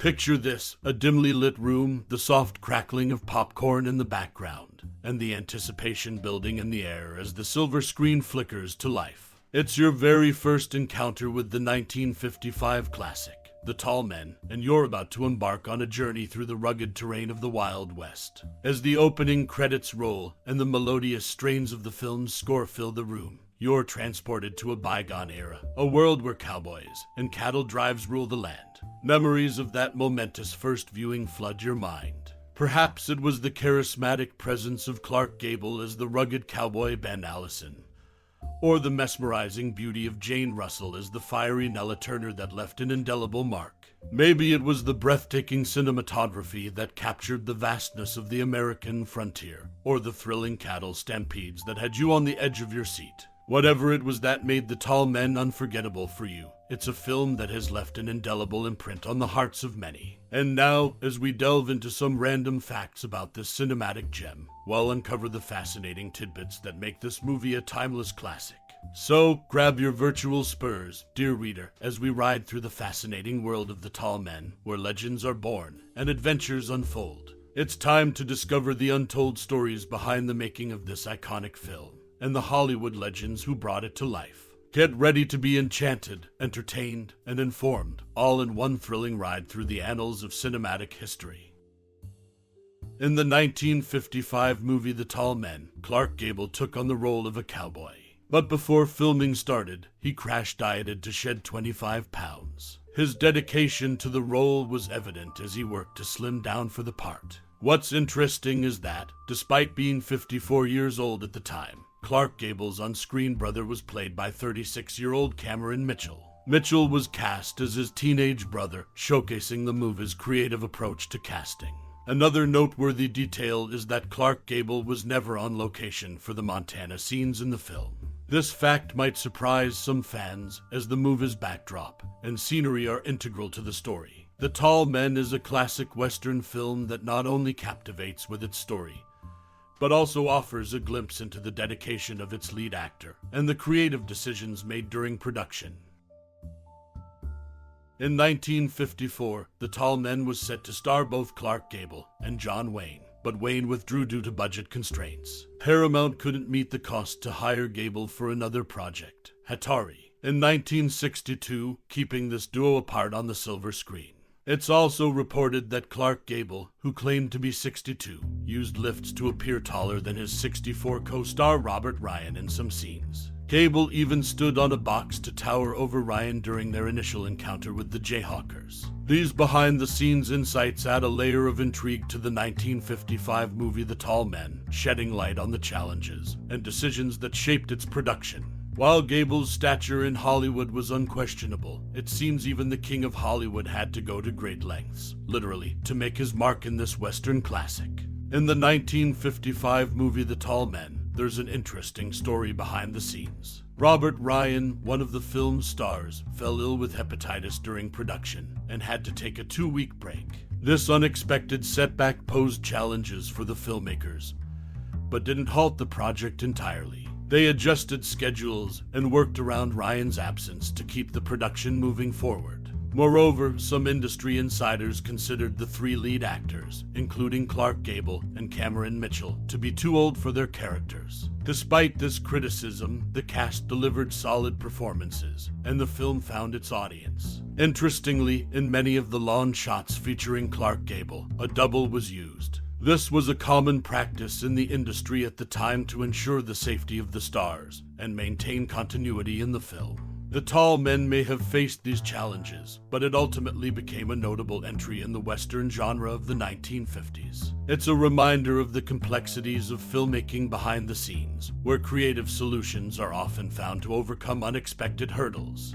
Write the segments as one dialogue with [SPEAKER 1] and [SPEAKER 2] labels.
[SPEAKER 1] Picture this, a dimly lit room, the soft crackling of popcorn in the background, and the anticipation building in the air as the silver screen flickers to life. It's your very first encounter with the 1955 classic, The Tall Men, and you're about to embark on a journey through the rugged terrain of the Wild West. As the opening credits roll and the melodious strains of the film's score fill the room, you're transported to a bygone era, a world where cowboys and cattle drives rule the land. Memories of that momentous first viewing flood your mind. Perhaps it was the charismatic presence of Clark Gable as the rugged cowboy Ben Allison, or the mesmerizing beauty of Jane Russell as the fiery Nella Turner that left an indelible mark. Maybe it was the breathtaking cinematography that captured the vastness of the American frontier, or the thrilling cattle stampedes that had you on the edge of your seat. Whatever it was that made The Tall Men unforgettable for you, it's a film that has left an indelible imprint on the hearts of many. And now, as we delve into some random facts about this cinematic gem, we'll uncover the fascinating tidbits that make this movie a timeless classic. So, grab your virtual spurs, dear reader, as we ride through the fascinating world of The Tall Men, where legends are born and adventures unfold. It's time to discover the untold stories behind the making of this iconic film, and the Hollywood legends who brought it to life. Get ready to be enchanted, entertained, and informed, all in one thrilling ride through the annals of cinematic history. In the 1955 movie The Tall Men, Clark Gable took on the role of a cowboy. But before filming started, he crash-dieted to shed 25 pounds. His dedication to the role was evident as he worked to slim down for the part. What's interesting is that, despite being 54 years old at the time, Clark Gable's on-screen brother was played by 36-year-old Cameron Mitchell. Mitchell was cast as his teenage brother, showcasing the movie's creative approach to casting. Another noteworthy detail is that Clark Gable was never on location for the Montana scenes in the film. This fact might surprise some fans, as the movie's backdrop and scenery are integral to the story. The Tall Men is a classic Western film that not only captivates with its story, but also offers a glimpse into the dedication of its lead actor and the creative decisions made during production. In 1954, The Tall Men was set to star both Clark Gable and John Wayne, but Wayne withdrew due to budget constraints. Paramount couldn't meet the cost to hire Gable for another project, Hatari, in 1962, keeping this duo apart on the silver screen. It's also reported that Clark Gable, who claimed to be 62, used lifts to appear taller than his 64 co-star Robert Ryan in some scenes. Gable even stood on a box to tower over Ryan during their initial encounter with the Jayhawkers. These behind-the-scenes insights add a layer of intrigue to the 1955 movie The Tall Men, shedding light on the challenges and decisions that shaped its production. While Gable's stature in Hollywood was unquestionable, it seems even the king of Hollywood had to go to great lengths, literally, to make his mark in this Western classic. In the 1955 movie The Tall Men, there's an interesting story behind the scenes. Robert Ryan, one of the film's stars, fell ill with hepatitis during production and had to take a 2-week break. This unexpected setback posed challenges for the filmmakers, but didn't halt the project entirely. They adjusted schedules and worked around Ryan's absence to keep the production moving forward. Moreover, some industry insiders considered the 3 lead actors, including Clark Gable and Cameron Mitchell, to be too old for their characters. Despite this criticism, the cast delivered solid performances, and the film found its audience. Interestingly, in many of the long shots featuring Clark Gable, a double was used. This was a common practice in the industry at the time to ensure the safety of the stars and maintain continuity in the film. The Tall Men may have faced these challenges, but it ultimately became a notable entry in the Western genre of the 1950s. It's a reminder of the complexities of filmmaking behind the scenes, where creative solutions are often found to overcome unexpected hurdles.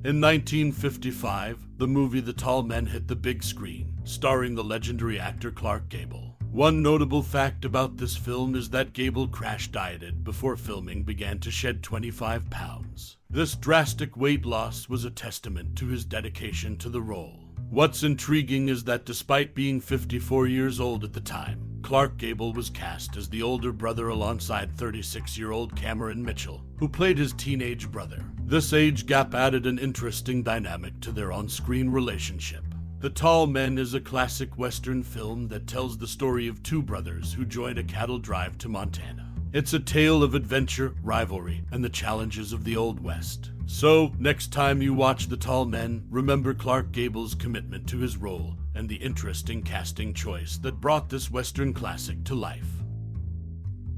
[SPEAKER 1] In 1955, the movie The Tall Men hit the big screen, starring the legendary actor Clark Gable. One notable fact about this film is that Gable crash-dieted before filming began to shed 25 pounds. This drastic weight loss was a testament to his dedication to the role. What's intriguing is that despite being 54 years old at the time, Clark Gable was cast as the older brother alongside 36-year-old Cameron Mitchell, who played his teenage brother. This age gap added an interesting dynamic to their on-screen relationship. The Tall Men is a classic Western film that tells the story of two brothers who join a cattle drive to Montana. It's a tale of adventure, rivalry, and the challenges of the Old West. So, next time you watch The Tall Men, remember Clark Gable's commitment to his role and the interesting casting choice that brought this Western classic to life.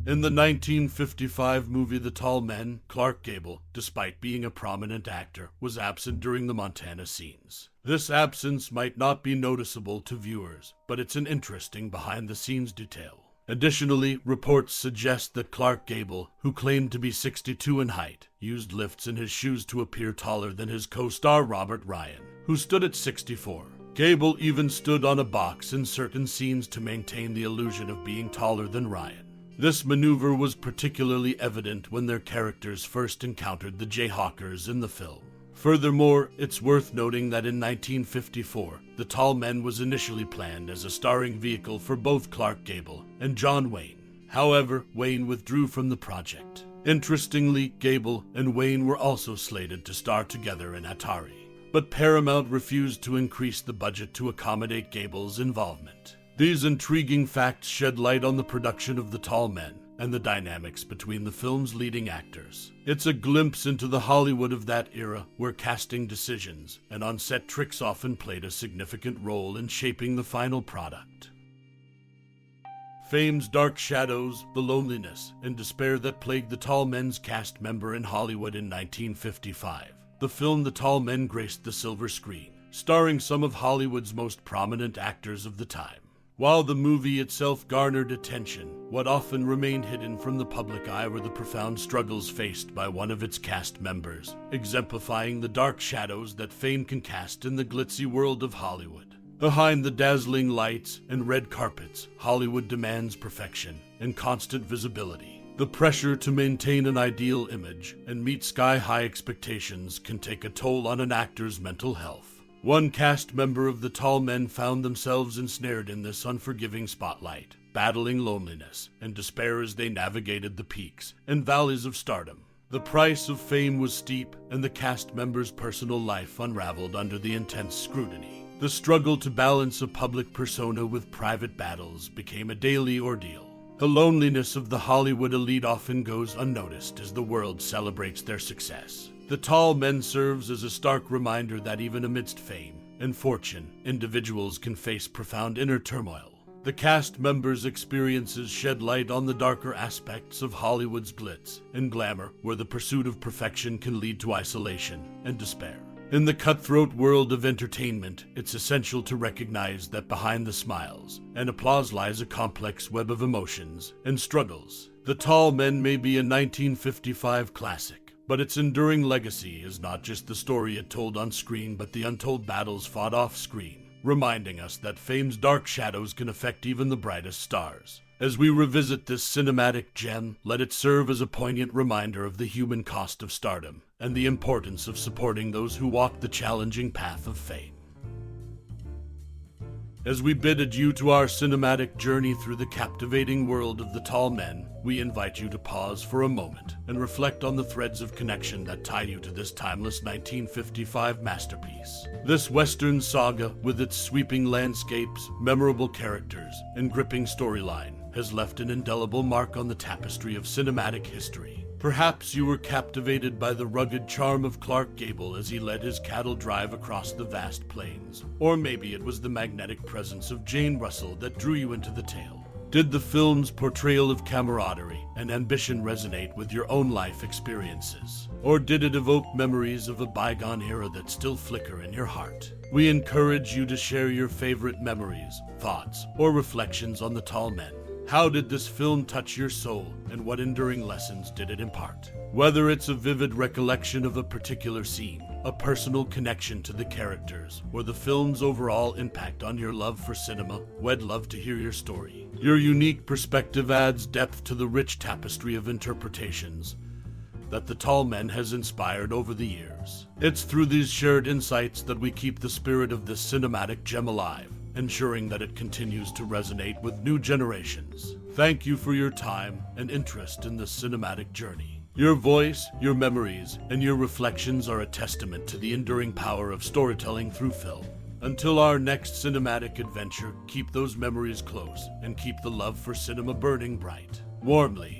[SPEAKER 1] In the 1955 movie The Tall Men, Clark Gable, despite being a prominent actor, was absent during the Montana scenes. This absence might not be noticeable to viewers, but it's an interesting behind-the-scenes detail. Additionally, reports suggest that Clark Gable, who claimed to be 62 in height, used lifts in his shoes to appear taller than his co-star Robert Ryan, who stood at 64. Gable even stood on a box in certain scenes to maintain the illusion of being taller than Ryan. This maneuver was particularly evident when their characters first encountered the Jayhawkers in the film. Furthermore, it's worth noting that in 1954, The Tall Men was initially planned as a starring vehicle for both Clark Gable and John Wayne. However, Wayne withdrew from the project. Interestingly, Gable and Wayne were also slated to star together in Atari, but Paramount refused to increase the budget to accommodate Gable's involvement. These intriguing facts shed light on the production of The Tall Men and the dynamics between the film's leading actors. It's a glimpse into the Hollywood of that era, where casting decisions and on-set tricks often played a significant role in shaping the final product. Fame's dark shadows, the loneliness and despair that plagued The Tall Men's cast member in Hollywood in 1955. The film The Tall Men graced the silver screen, starring some of Hollywood's most prominent actors of the time. While the movie itself garnered attention, what often remained hidden from the public eye were the profound struggles faced by one of its cast members, exemplifying the dark shadows that fame can cast in the glitzy world of Hollywood. Behind the dazzling lights and red carpets, Hollywood demands perfection and constant visibility. The pressure to maintain an ideal image and meet sky-high expectations can take a toll on an actor's mental health. One cast member of The Tall Men found themselves ensnared in this unforgiving spotlight, battling loneliness and despair as they navigated the peaks and valleys of stardom. The price of fame was steep, and the cast member's personal life unraveled under the intense scrutiny. The struggle to balance a public persona with private battles became a daily ordeal. The loneliness of the Hollywood elite often goes unnoticed as the world celebrates their success. The Tall Men serves as a stark reminder that even amidst fame and fortune, individuals can face profound inner turmoil. The cast members' experiences shed light on the darker aspects of Hollywood's glitz and glamour, where the pursuit of perfection can lead to isolation and despair. In the cutthroat world of entertainment, it's essential to recognize that behind the smiles and applause lies a complex web of emotions and struggles. The Tall Men may be a 1955 classic, but its enduring legacy is not just the story it told on screen, but the untold battles fought off screen, reminding us that fame's dark shadows can affect even the brightest stars. As we revisit this cinematic gem, let it serve as a poignant reminder of the human cost of stardom and the importance of supporting those who walk the challenging path of fame. As we bid adieu to our cinematic journey through the captivating world of The Tall Men, we invite you to pause for a moment and reflect on the threads of connection that tie you to this timeless 1955 masterpiece. This Western saga, with its sweeping landscapes, memorable characters, and gripping storyline, has left an indelible mark on the tapestry of cinematic history. Perhaps you were captivated by the rugged charm of Clark Gable as he led his cattle drive across the vast plains. Or maybe it was the magnetic presence of Jane Russell that drew you into the tale. Did the film's portrayal of camaraderie and ambition resonate with your own life experiences? Or did it evoke memories of a bygone era that still flicker in your heart? We encourage you to share your favorite memories, thoughts, or reflections on The Tall Men. How did this film touch your soul, and what enduring lessons did it impart? Whether it's a vivid recollection of a particular scene, a personal connection to the characters, or the film's overall impact on your love for cinema, we'd love to hear your story. Your unique perspective adds depth to the rich tapestry of interpretations that The Tall Men has inspired over the years. It's through these shared insights that we keep the spirit of this cinematic gem alive, ensuring that it continues to resonate with new generations. Thank you for your time and interest in this cinematic journey. Your voice, your memories, and your reflections are a testament to the enduring power of storytelling through film. Until our next cinematic adventure, keep those memories close and keep the love for cinema burning bright. Warmly,